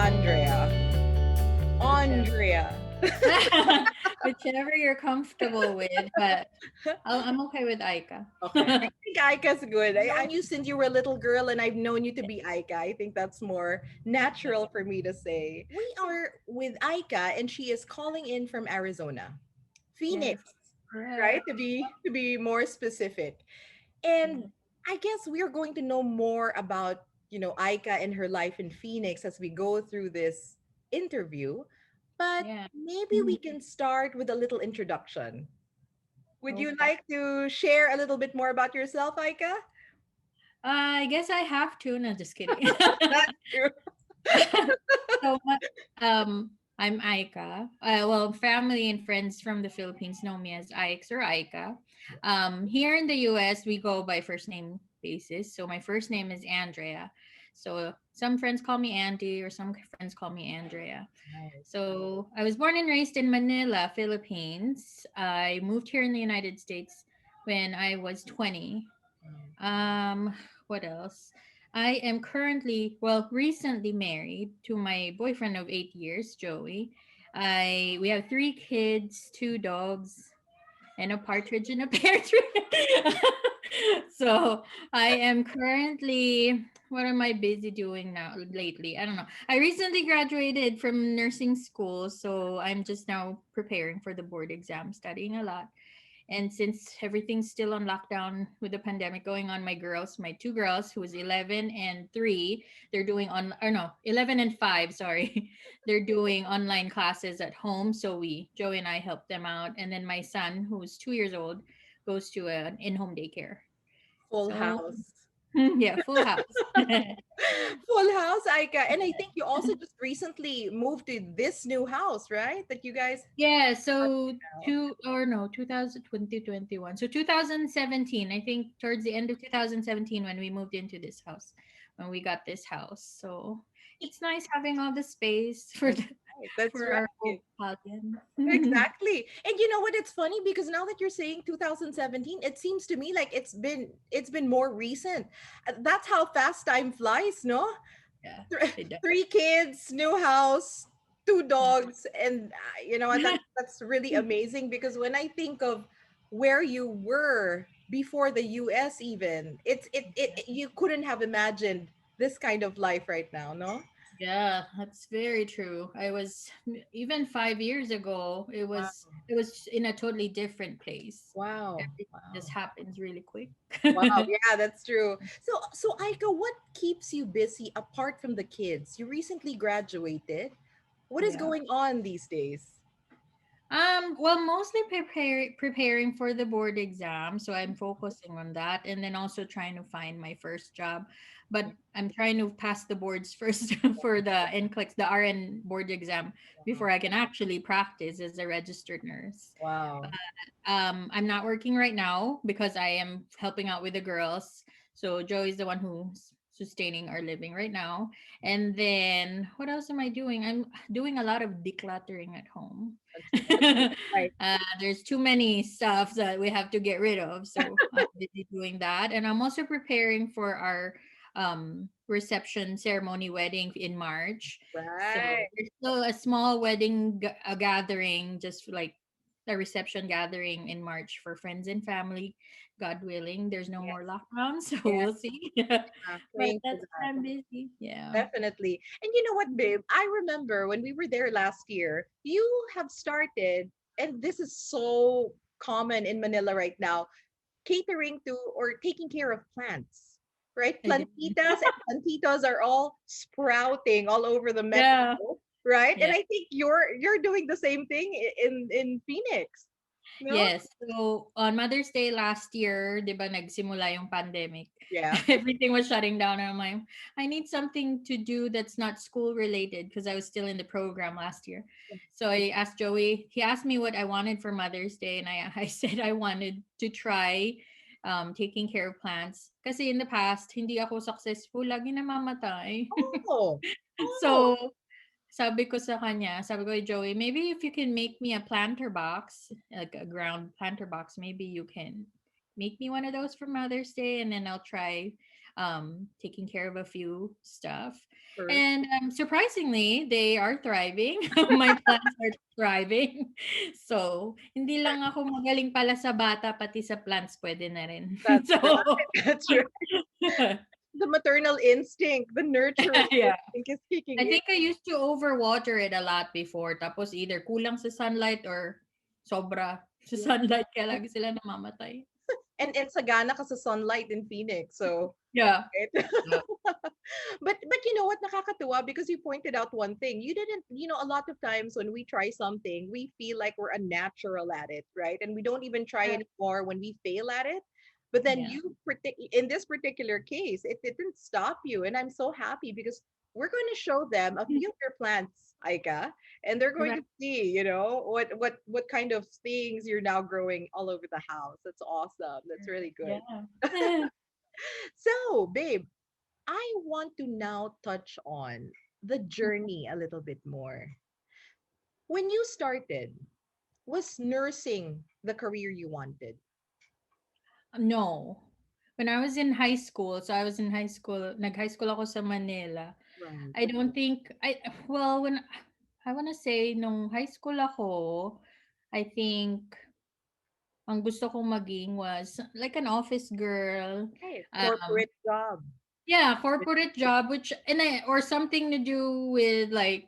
Andrea? whichever. Andrea. Whichever you're comfortable with, but I'm okay with Aika. Okay. I think Aika's good. I've known you since you were a little girl, and I've known you to be Aika. I think that's more natural for me to say. We are with Aika, and she is calling in from Arizona. Yes, Phoenix, right? correct. To be more specific. And I guess we are going to know more about, Aika and her life in Phoenix as we go through this interview. But Yeah. maybe we can start with a little introduction. Would you Okay. like to share a little bit more about yourself, Aika? I guess I have to. No, just kidding. That's true. so, I'm Aika. Well, family and friends from the Philippines know me as Ix or Aika. Here in the US, we go by first name basis. So my first name is Andrea. So some friends call me Andy, or some friends call me Andrea. Nice. So I was born and raised in Manila, Philippines. I moved here in the United States when I was 20. Mm. Um, what else? I am currently, well, recently married to my boyfriend of 8 years, Joey. We have three kids, two dogs, and a partridge in a pear tree. So I am currently, what am I busy doing now lately? I don't know. I recently graduated from nursing school, so I'm just now preparing for the board exam, studying a lot. And since everything's still on lockdown with the pandemic going on, my two girls, who is 11 and 3, they're doing or no, 11 and 5, sorry. They're doing online classes at home. So Joey and I help them out. And then my son, who's 2 years old, goes to an in home daycare. Full So, house. yeah, full house. Full house, Aika. And I think you also just recently moved to this new house, right? That you guys Yeah, are so now. 2020 21. So 2017, I think towards the end of 2017 when we moved into this house, when we got this house. So it's nice having all the space That's right. That's for our right. old cousin. Exactly. And you know what? It's funny because now that you're saying 2017, it seems to me like it's been more recent. That's how fast time flies, no? Yeah, Th- it does. Three kids, new house, two dogs, and you know what? That's really amazing because when I think of where you were before the US, even it you couldn't have imagined this kind of life right now, no? Yeah, that's very true. Even 5 years ago, Wow. it was in a totally different place. Wow. Everything just Wow. happens really quick. Wow, yeah, that's true. So Aika, what keeps you busy apart from the kids? You recently graduated. What is Yeah. going on these days? Well, mostly preparing for the board exam, so I'm focusing on that, and then also trying to find my first job. But I'm trying to pass the boards first for the NCLEX, the RN board exam, Wow. before I can actually practice as a registered nurse. Wow. I'm not working right now because I am helping out with the girls. So Joey's the one who's sustaining our living right now. And then what else am I doing? I'm doing a lot of decluttering at home. That's right. There's too many stuff that we have to get rid of. So I'm busy doing that. And I'm also preparing for our reception ceremony wedding in March. So Right. there's still a small wedding gathering, just like a reception gathering in March for friends and family. God willing, there's no more Yes. lockdown, so Yeah. we'll see. But Praying for that's that. I'm busy. Yeah. Definitely. And you know what, babe? I remember when we were there last year, you have started, and this is so common in Manila right now, catering to or taking care of plants, right? I did. Plantitas and plantitos are all sprouting all over the Yeah. metro, right? And Yeah. I think you're doing the same thing in Phoenix. No? Yes. So on Mother's Day last year, 'di ba nagsimula yung pandemic. Yeah. Everything was shutting down and I'm like, I need something to do that's not school related because I was still in the program last year. So I asked Joey, he asked me what I wanted for Mother's Day and I said I wanted to try taking care of plants. Kasi in the past, hindi ako successful, lagi namamatay. Oh. Oh. So sabi ko kay Joey, maybe if you can make me a planter box, like a ground planter box, maybe you can make me one of those for Mother's Day, and then I'll try taking care of a few stuff. First. And surprisingly, they are thriving. My plants are thriving. So, hindi lang ako magaling pala sa bata, pati sa plants pwede na rin. That's So, right. That's right. The maternal instinct, the nurturing yeah. instinct is kicking I in. think I used to overwater it a lot before. Tapos either kulang sa sunlight or sobra sa Yeah. sunlight kaya lagi sila namamatay. And sagana ka sa sunlight in Phoenix. So, Yeah. right? Yeah. But you know what, nakakatuwa because you pointed out one thing. You didn't, a lot of times when we try something, we feel like we're a natural at it, right? And we don't even try anymore when we fail at it. But then Yeah. in this particular case, it didn't stop you. And I'm so happy because we're going to show them a few of your plants, Aika, and they're going Correct. to see, what kind of things you're now growing all over the house. That's awesome. That's really good. Yeah. So, babe, I want to now touch on the journey a little bit more. When you started, was nursing the career you wanted? No. When I was in high school, so I was in high school, nag-high school ako sa Manila. Right. I don't think when I want to say nung high school ako, I think ang gusto kong maging was like an office girl. Okay. Um, Corporate job. yeah, corporate job, which or something to do with like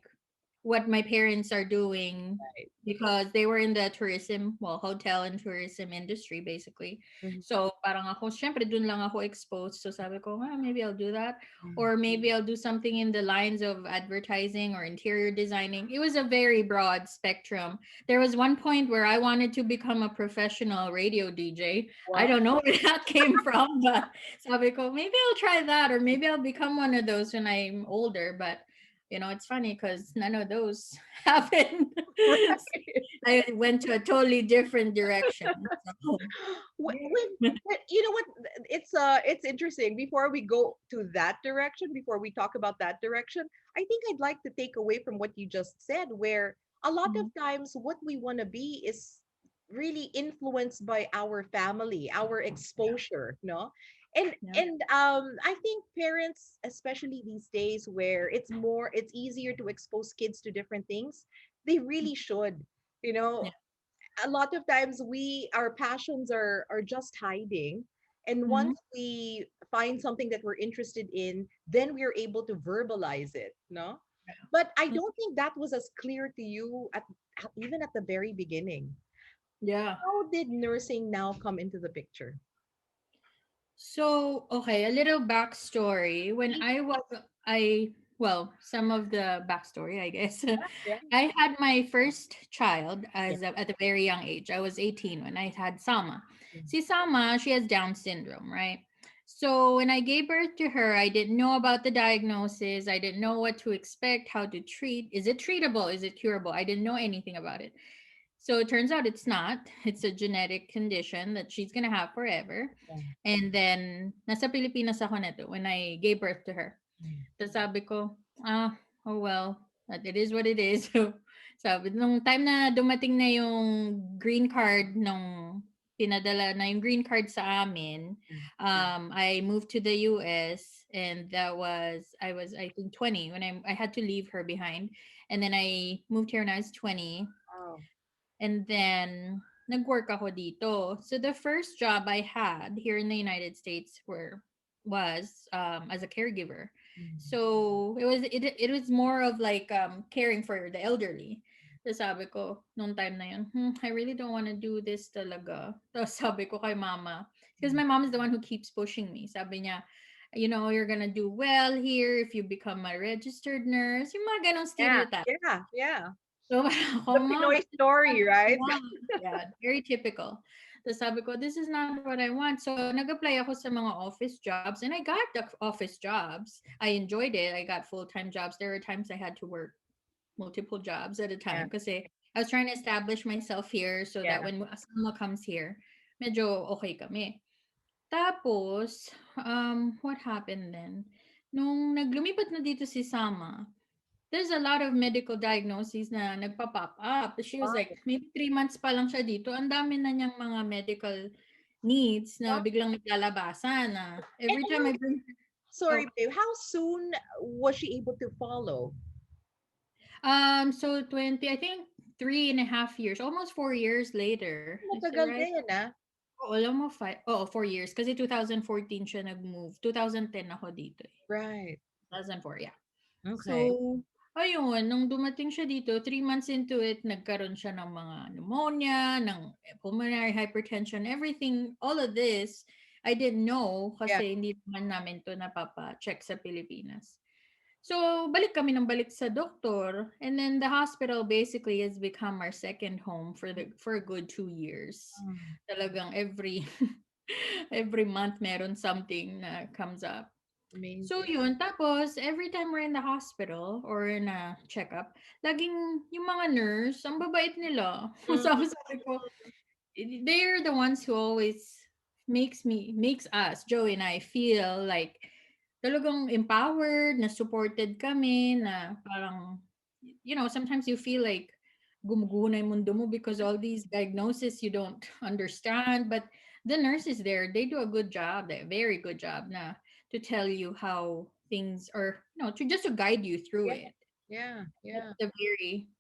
what my parents are doing Right. because they were in the tourism, well, hotel and tourism industry basically. Mhm. So parang ako, syempre dun lang ako exposed. So sabi ko, maybe I'll do that. Mm. Or maybe I'll do something in the lines of advertising or interior designing. It was a very broad spectrum. There was one point where I wanted to become a professional radio DJ. I Wow. don't know where that came from, but sabi ko, maybe I'll try that or maybe I'll become one of those when I'm older. But it's funny because none of those happened. Right. I went to a totally different direction. So, yeah. You know what? It's interesting. Before we go to that direction, before we talk about that direction, I think I'd like to take away from what you just said, where a lot of Mhm. times what we want to be is really influenced by our family, our exposure, no? And Yeah. and I think parents, especially these days where it's easier to expose kids to different things, they really should. You Yeah. know, a lot of times our passions are just hiding, and Mhm. once we find something that we're interested in, then we're able to verbalize it, no? But I Mm. don't think that was as clear to you even at the very beginning. Yeah. How did nursing now come into the picture? So, okay, a little backstory. When Please. I was, I, well, some of the backstory, I guess. Yeah. I had my first child Yeah. at a very young age. I was 18 when I had Sama. Mm. See, Sama, she has Down syndrome, right? So when I gave birth to her, I didn't know about the diagnosis. I didn't know what to expect, how to treat. Is it treatable? Is it curable? I didn't know anything about it. So it turns out it's not. It's a genetic condition that she's gonna have forever. Yeah. And then, nasa Pilipinas ako neto when I gave birth to her. Mm. Tapos sabi ko, oh well, that it is what it is. So, sabi, nung time na dumating na yung green card pinadala na yung green card sa amin, Mm. I moved to the US and I was, I think, 20 when I had to leave her behind. And then I moved here when I was 20. Oh. And then, nag-work ako dito. So, the first job I had here in the United States was as a caregiver. Mm. So, it was more of like caring for the elderly. So, sabi ko, nung time na yun, I really don't want to do this talaga. Tapos sabi ko kay mama, because my mom is the one who keeps pushing me. Sabi niya, you're gonna do well here if you become a registered nurse. Yung mga ganong Yeah. stereotype. Yeah. Yeah. So, parang ako, The mom, Pinoy but this is not story, what I right? want. Yeah, very typical. Tapos sabi ko, this is not what I want. So, nag-apply ako sa mga office jobs and I got the office jobs. I enjoyed it. I got full-time jobs. There were times I had to work multiple jobs at a Yeah. time kasi I was trying to establish myself here so that Yeah. when someone comes here, medyo okay kami. Tapos, what happened then? Nung naglumipat na dito si Sama, there's a lot of medical diagnoses na nagpa-pop up. She was Wow. like, maybe 3 months pa lang siya dito. Ang dami na niyang mga medical needs na Huh? biglang naglalabasan na And every time how, I bring sorry, oh, babe, how soon was she able to follow? so 20, I think 3.5 years, almost 4 years later. Is that Matagal right? din, ah. Oo, alam mo, 4 years. Kasi 2014 siya nag-move. 2010 ako dito eh. Right. 2004, yeah. Okay. So, ayun, nung dumating siya dito, 3 months into it, nagkaroon siya ng mga pneumonia, ng pulmonary hypertension, everything, all of this, I didn't know Yeah. kasi hindi naman namin to napapa-check sa Pilipinas. So, balik kami ng balik sa doktor, and then the hospital basically has become our second home for a good 2 years. Mm, Talagang every every month meron something na comes up. So amazing. yun, tapos every time we're in the hospital or in a checkup, laging yung mga nurse, ang babait nila. Mm, Sabi ko, they're the ones who always makes us, Joey and I, feel like talagang empowered, na supported kami, na parang, sometimes you feel like gumuguho na yung mundo mo because all these diagnoses you don't understand. But the nurses there, they do a good job, a very good job na to tell you how things are, to just to guide you through yeah, it. yeah, yeah.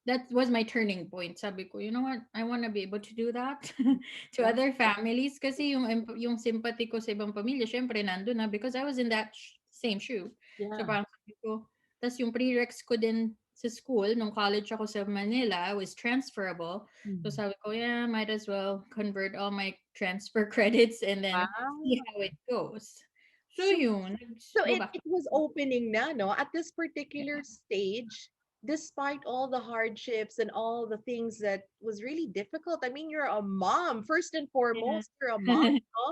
That was my turning point. Sabi ko, you know what? I want to be able to do that to Wow. other families kasi yung sympathy ko sa ibang pamilya, syempre nandun na because I was in that same shoe. So Yeah. parang sabi ko, tas yung prereqs ko din sa school, nung college ako sa Manila, was transferable. So Mm. sabi ko, yeah, might as well convert all my transfer credits and then see Wow. how it goes. So So yun, so go back. it was opening na, no? At this particular stage, despite all the hardships and all the things that was really difficult. I mean, you're a mom, first and Yeah. foremost, you're a mom, no?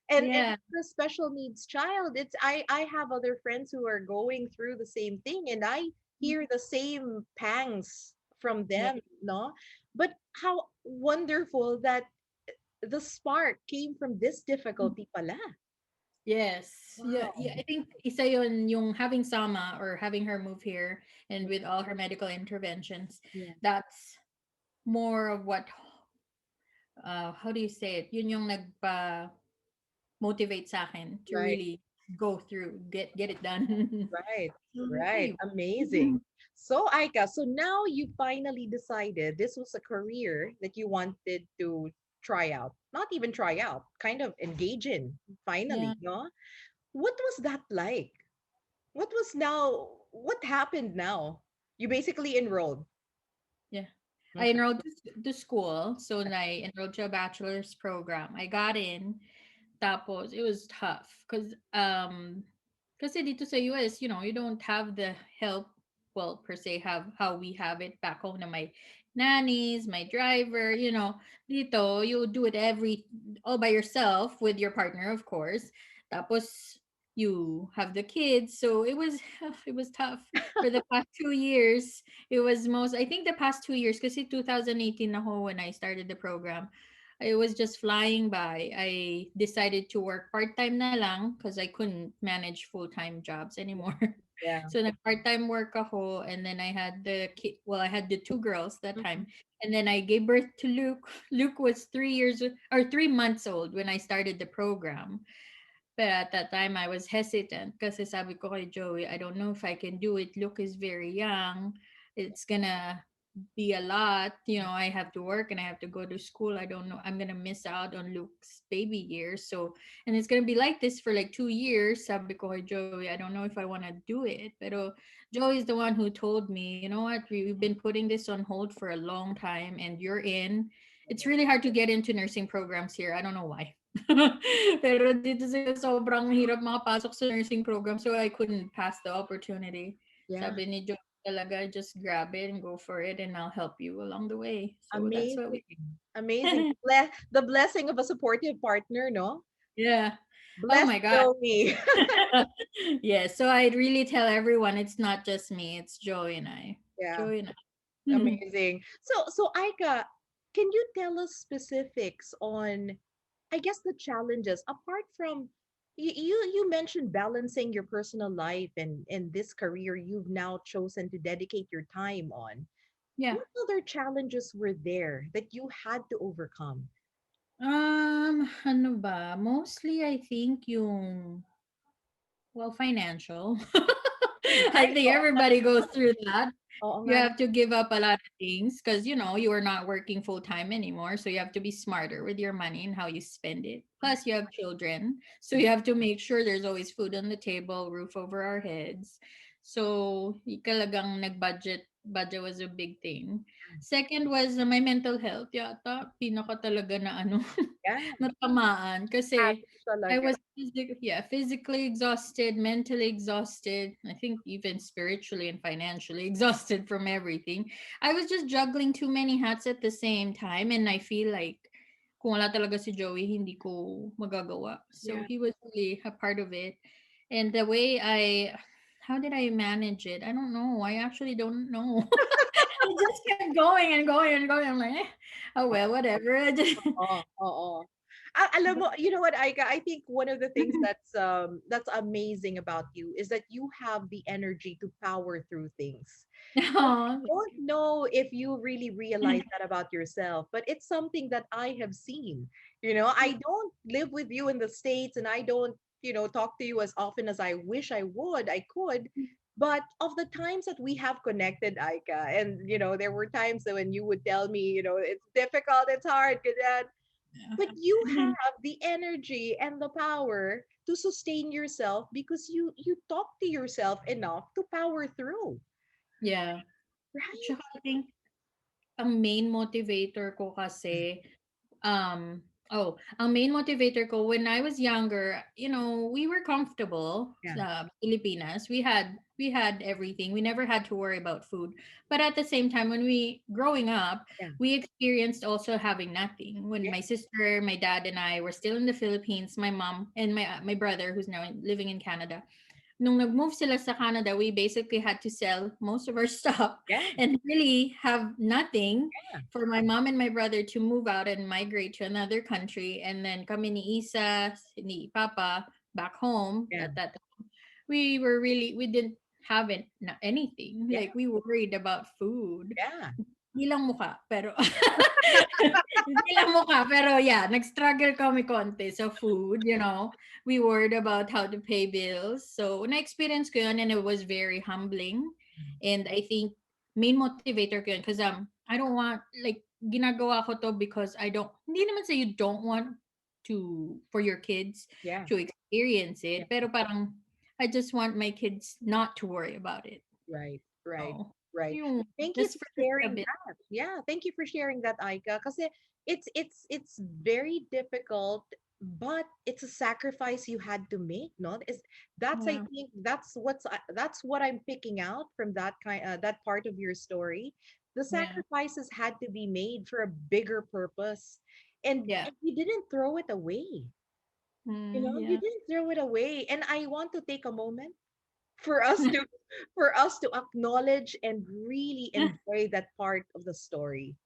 And Yeah. you're a special needs child. It's I have other friends who are going through the same thing, and I hear the same pangs from Yeah. them, no? But how wonderful that the spark came from this difficulty pala. Yes. Yeah, Wow. yeah. I think isa yun yung having Sama or having her move here and with all her medical interventions. Yeah. That's more of what how do you say it? Yun yung nagpa motivate sa akin to Right. really go through, get it done. Right, So, right. ayun. Amazing. So, Aika, so now you finally decided this was a career that you wanted to try out. Not even try out, kind of engage in, Yeah, finally, no? What was that like? What happened now? You basically enrolled. yeah. I Okay. enrolled to school, so I enrolled to a bachelor's program. I got in. Tapos, it was tough kasi dito sa US, you don't have the help, well, per se, have how we have it back home na my nannies, my driver, dito, you do it all by yourself with your partner, of course. Tapos, you have the kids. So it was, it was tough for the past 2 years. It was I think the past 2 years, kasi 2018 ako when I started the program. It was just flying by. I decided to work part-time na lang because I couldn't manage full-time jobs anymore. Yeah. So nag-part-time work ako, and then I had I had the two girls that Mhm. time. And then I gave birth to Luke. Luke was 3 years or 3 months old when I started the program. But at that time, I was hesitant kasi sabi ko kay Joey, I don't know if I can do it. Luke is very young. It's gonna be a lot. I have to work and I have to go to school. I don't know. I'm gonna miss out on Luke's baby years. So, and it's gonna be like this for like 2 years. Sabi ko kay Joey, I don't know if I wanna do it. Pero Joey is the one who told me, you know what, we've been putting this on hold for a long time and you're in. It's really hard to get into nursing programs here. I don't know why. Pero dito sa sobrang hirap makapasok sa nursing program so I couldn't pass the opportunity. Yeah. Sabi ni Jo talaga, just grab it and go for it and I'll help you along the way. So that's what we Amazing. Amazing. The blessing of a supportive partner, no? Yeah. Oh Bless my God. Joey. Yeah, so I really tell everyone it's not just me, it's Joey and I. Yeah. Joey and I. Amazing. So Aika, can you tell us specifics on, I guess, the challenges apart from you mentioned balancing your personal life and this career you've now chosen to dedicate your time on. Yeah. What other challenges were there that you had to overcome? Ano ba? Mostly I think yung, well, financial. I Right? think everybody goes through that. Oo You nga. have to give up a lot of things because you are not working full time anymore. So you have to be smarter with your money and how you spend it. Plus, you have children. So you have to make sure there's always food on the table, roof over our heads. So, talagang budget was a big thing. Second was my mental health. Yata, pinaka talaga na ano, Yeah, natamaan. Kasi habits I talaga. was physically exhausted, mentally exhausted. I think even spiritually and financially exhausted from everything. I was just juggling too many hats at the same time, and I feel like kung wala talaga si Joey, hindi ko magagawa. So Yeah. he was really a part of it. And the way how did I manage it? I don't know. I actually don't know. I just kept going and going and going. I'm like, oh well, whatever. I just Oo, oo. Alam mo, you know what, Aika, I think one of the things that's amazing about you is that you have the energy to power through things. And I no. don't know if you really realize that about yourself, but it's something that I have seen. I don't live with you in the States, and I don't, talk to you as often as I wish I could. But of the times that we have connected, Aika, and there were times that when you would tell me, it's difficult, it's hard, ganyan. But you have the energy and the power to sustain yourself because you talk to yourself enough to power through, Yeah. right? Tsaka I think ang main motivator ko kasi, ang main motivator ko when I was younger, we were comfortable Yeah, sa Pilipinas. We had everything. We never had to worry about food. But at the same time, when we growing up, yeah, we experienced also having nothing. When yeah, my sister, my dad, and I were still in the Philippines, my mom and my brother, who's now living in Canada, nung nag-move sila sa Canada, we basically had to sell most of our stuff yeah, and really have nothing yeah, for my mom and my brother to move out and migrate to another country. And then kami ni Isa, ni Papa, back home yeah, at that time, we didn't have anything. yeah, Like we worried about food. yeah, Hindi lang mukha, pero hindi lang mukha, pero yeah, nag-struggle kami konti sa food. We worried about how to pay bills. So, na-experience ko yun and it was very humbling. And I think main motivator ko yun because I don't want, like, ginagawa ko to because hindi naman say you don't want for your kids yeah, to experience yeah. it, pero parang I just want my kids not to worry about it. Right, right, Oh, right. yung Thank you just for for a sharing bit. that. Yeah, thank you for sharing that, Aika. Because it's very difficult, but it's a sacrifice you had to make. No, is that's I Yeah. think that's what I'm picking out from that part of your story. The Yeah. sacrifices had to be made for a bigger purpose, and, Yeah. and you didn't throw it away. You Yeah. didn't throw it away, and I want to take a moment for us to for us to acknowledge and really enjoy that part of the story,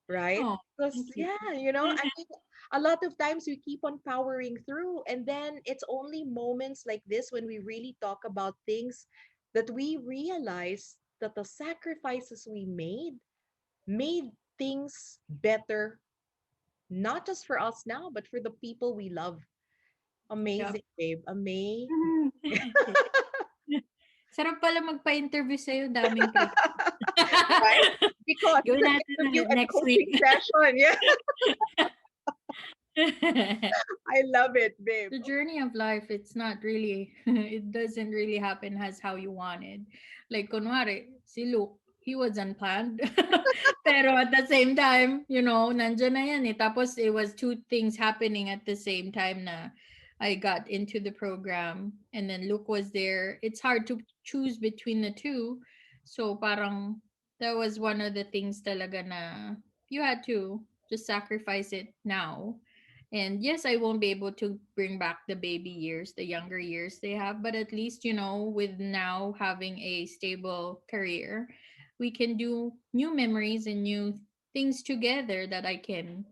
right? Oh, Because thank you. yeah, I think a lot of times we keep on powering through, and then it's only moments like this when we really talk about things that we realize that the sacrifices we made things better, not just for us now, but for the people we love. Yep. Amazing, babe. Amazing. Sarap pala magpa-interview sa'yo, daming trivia. Right? Because it's Gawin an natin interview and next week. coaching session. Yeah, I love it, babe. The journey of life, it's not really, it doesn't really happen as how you wanted. Like, kunwari, si Luke, he was unplanned. Pero at the same time, nandyan na yan eh. Tapos it was two things happening at the same time na I got into the program and then Luke was there. It's hard to choose between the two. So parang that was one of the things talaga na you had to just sacrifice it now. And yes, I won't be able to bring back the baby years, the younger years they have, but at least, with now having a stable career, we can do new memories and new things together that I can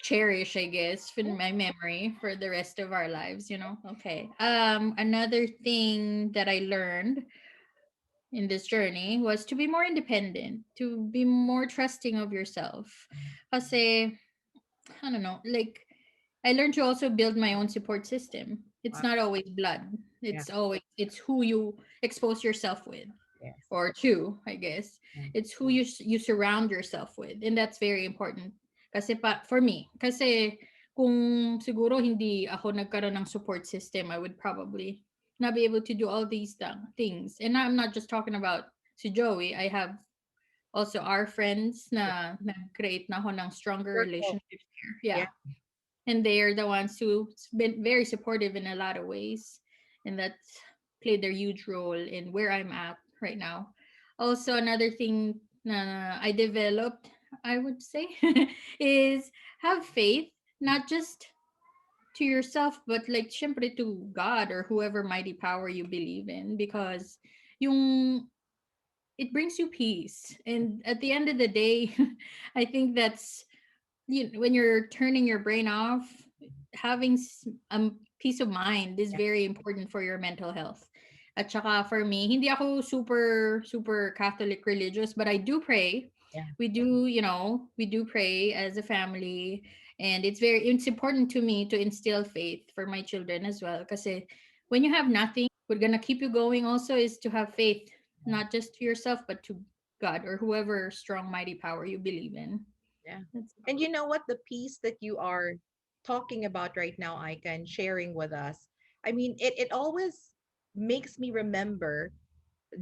cherish, I guess, in my memory for the rest of our lives. Okay. Another thing that I learned in this journey was to be more independent, to be more trusting of yourself. Kasi, I don't know, like I learned to also build my own support system. It's Wow. not always blood. Yeah. It's who you expose yourself with, Yes. or to, I guess. Yeah. It's who you surround yourself with, and that's very important. Kasi for me, kasi kung siguro hindi ako nagkaroon ng support system, I would probably not be able to do all these things. And I'm not just talking about si Joey. I have also our friends Yeah. na nag-create na ako ng stronger Circle. relationships here. Yeah. Yeah, and they're the ones who've been very supportive in a lot of ways, and that's played their huge role in where I'm at right now. Also, another thing na I developed, I would say, is have faith, not just to yourself, but like syempre to God or whoever mighty power you believe in, because yung it brings you peace. And at the end of the day, I think that's when you're turning your brain off, having peace of mind is Yeah. very important for your mental health. At saka for me, hindi ako super super Catholic religious, but I do pray. Yeah. We do pray as a family, and it's important to me to instill faith for my children as well. Because when you have nothing, what's gonna keep you going also is to have faith, not just to yourself but to God or whoever strong mighty power you believe in. Yeah. That's And you know what? The piece that you are talking about right now, Aika, and sharing with us, I mean, it always makes me remember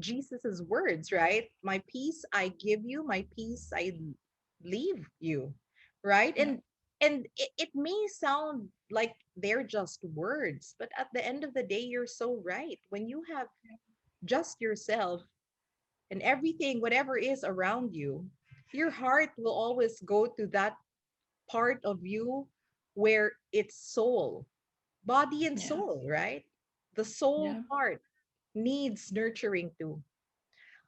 Jesus's words, right? My peace I give you, my peace I leave you, right? yeah. And it may sound like they're just words, but at the end of the day, you're so right. When you have just yourself and everything, whatever is around you, your heart will always go to that part of you where it's soul, body and Yeah. soul, right? The soul Yeah. part needs nurturing too.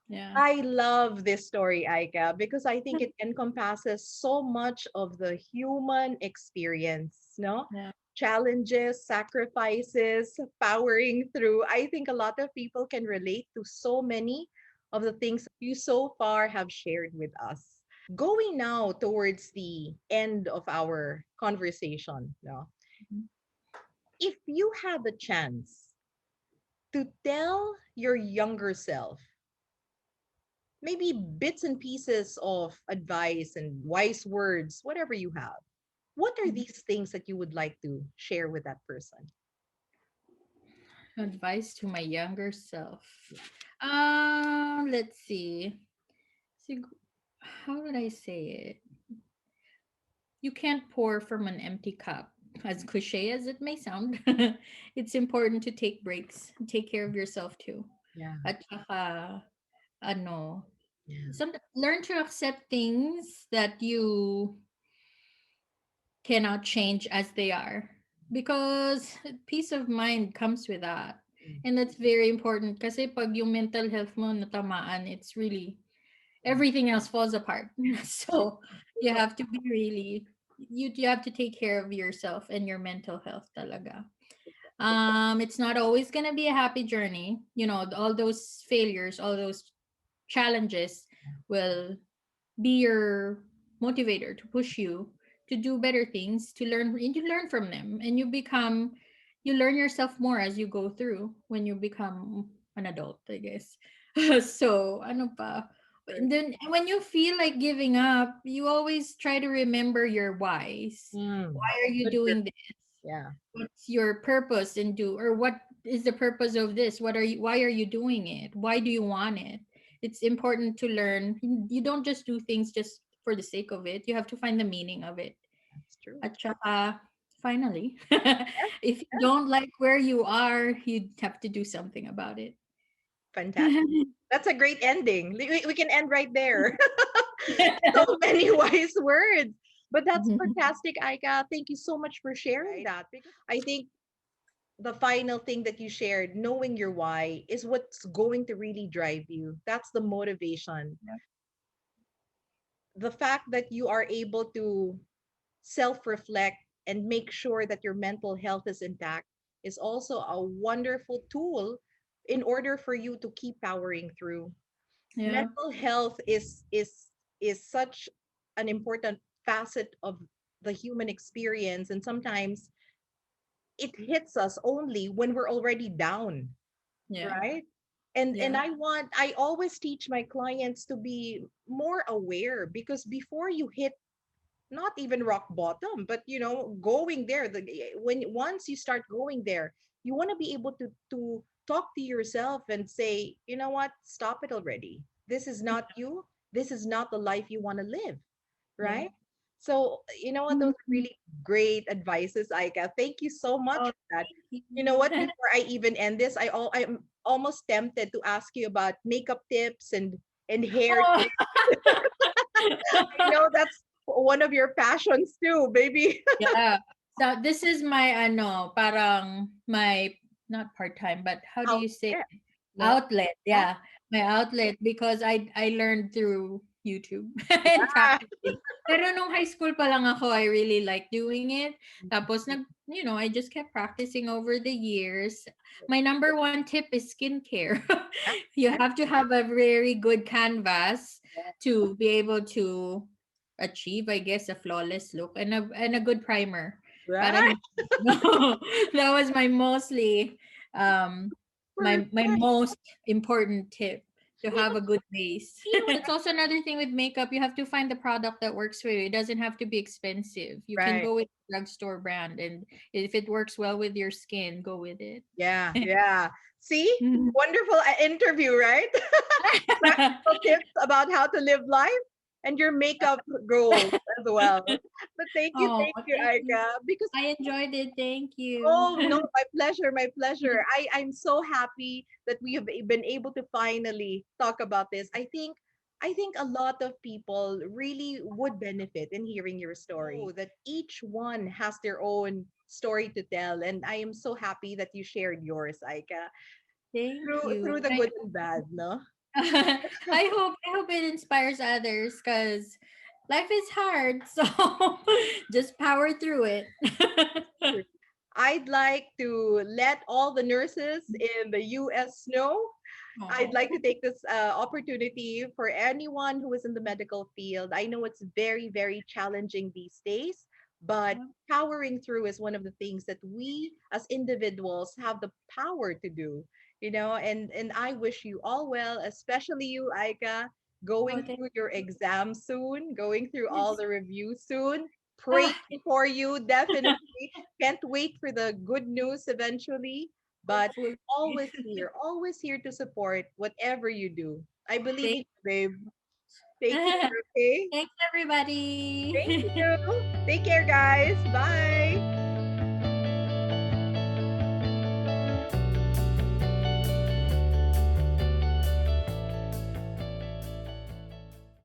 Yeah. I love this story, Aika, because I think it encompasses so much of the human experience, no? Yeah. Challenges, sacrifices, powering through. I think a lot of people can relate to so many of the things you so far have shared with us. Going now towards the end of our conversation, no? Mhm. If you had the chance to tell your younger self maybe bits and pieces of advice and wise words, whatever you have. What are Mhm. these things that you would like to share with that person? Advice to my younger self. Let's see. Sig- How would I say it? You can't pour from an empty cup. As cliche as it may sound, it's important to take breaks, take care of yourself too. Yeah, At saka, ano, yeah, learn to accept things that you cannot change as they are, because peace of mind comes with that, mm, and that's very important kasi pag yung mental health mo natamaan, it's really everything else falls apart. So you have to be really you have to take care of yourself and your mental health talaga. It's not always going to be a happy journey, all those failures, all those challenges will be your motivator to push you to do better things, to learn, and you learn from them, and you learn yourself more as you go through when you become an adult, I guess. So ano pa, true. and then when you feel like giving up, you always try to remember your whys. Mm, Why are you good girl. doing this? Yeah, What's your purpose in do, or what is the purpose of this? Why are you doing it? Why do you want it? It's important to learn. You don't just do things just for the sake of it. You have to find the meaning of it. that's true. At saka, finally, Yeah, if you yeah, don't like where you are, you have to do something about it. fantastic. That's a great ending. We can end right there. So many wise words. But that's fantastic, Aika. Thank you so much for sharing that. Because I think the final thing that you shared, knowing your why, is what's going to really drive you. That's the motivation. The fact that you are able to self reflect and make sure that your mental health is intact is also a wonderful tool in order for you to keep powering through. Yeah. Mental health is such an important facet of the human experience, and sometimes it hits us only when we're already down, Yeah. right? And Yeah. I always teach my clients to be more aware, because before you hit not even rock bottom, but going there, when once you start going there, you want to be able to talk to yourself and say, you know what, stop it already. This is not you. This is not the life you want to live, Yeah. right? So you know what, those are Mhm. really great advices, Aika. Thank you so much Oh, for that. thank You know what, you. before I even end this, I'm almost tempted to ask you about makeup tips and hair Oh. tips. I know that's one of your passions too, baby. Yeah. So this is my parang my not part-time, but how do you say Outlet, no? outlet? Yeah. Yeah, my outlet because I learned through YouTube and Ah, practicing. Pero nung high school pa lang ako, I really like doing it. Tapos I just kept practicing over the years. My number one tip is skincare. yeah, You have to have a very good canvas yeah. to be able to achieve, I guess, a flawless look and a good primer. Para Right. hindi, that was my mostly my Perfect. most important tip to You have know, a good base. you know, That's also another thing with makeup. You have to find the product that works for you. It doesn't have to be expensive. You can right. go with drugstore brand, and if it works well with your skin, go with it. Yeah, yeah. See? Wonderful interview, right? Practical tips about how to live life and your makeup goals as well. But Oh, thank you, thank you. Aika. Because I enjoyed it. Thank you. oh no, my pleasure, my pleasure. I'm so happy that we have been able to finally talk about this. I think a lot of people really would benefit in hearing your story. That each one has their own story to tell, and I am so happy that you shared yours, Aika, Thank through you. the good and bad, no? I hope it inspires others because life is hard. So just power through it. I'd like to let all the nurses in the US know. I'd Oh, like to take this opportunity for anyone who is in the medical field. I know it's very, very challenging these days, but powering through is one of the things that we as individuals have the power to do, and I wish you all well, especially you, Aika, oh, going thank through your you. exam soon, going through all Yes. the reviews soon. Praying Ah, for you, definitely. Can't wait for the good news eventually. But hopefully. always here to support whatever you do. I believe Thank in you, babe. Take care, okay? Thanks, Thank everybody. you. Take care, guys. Bye.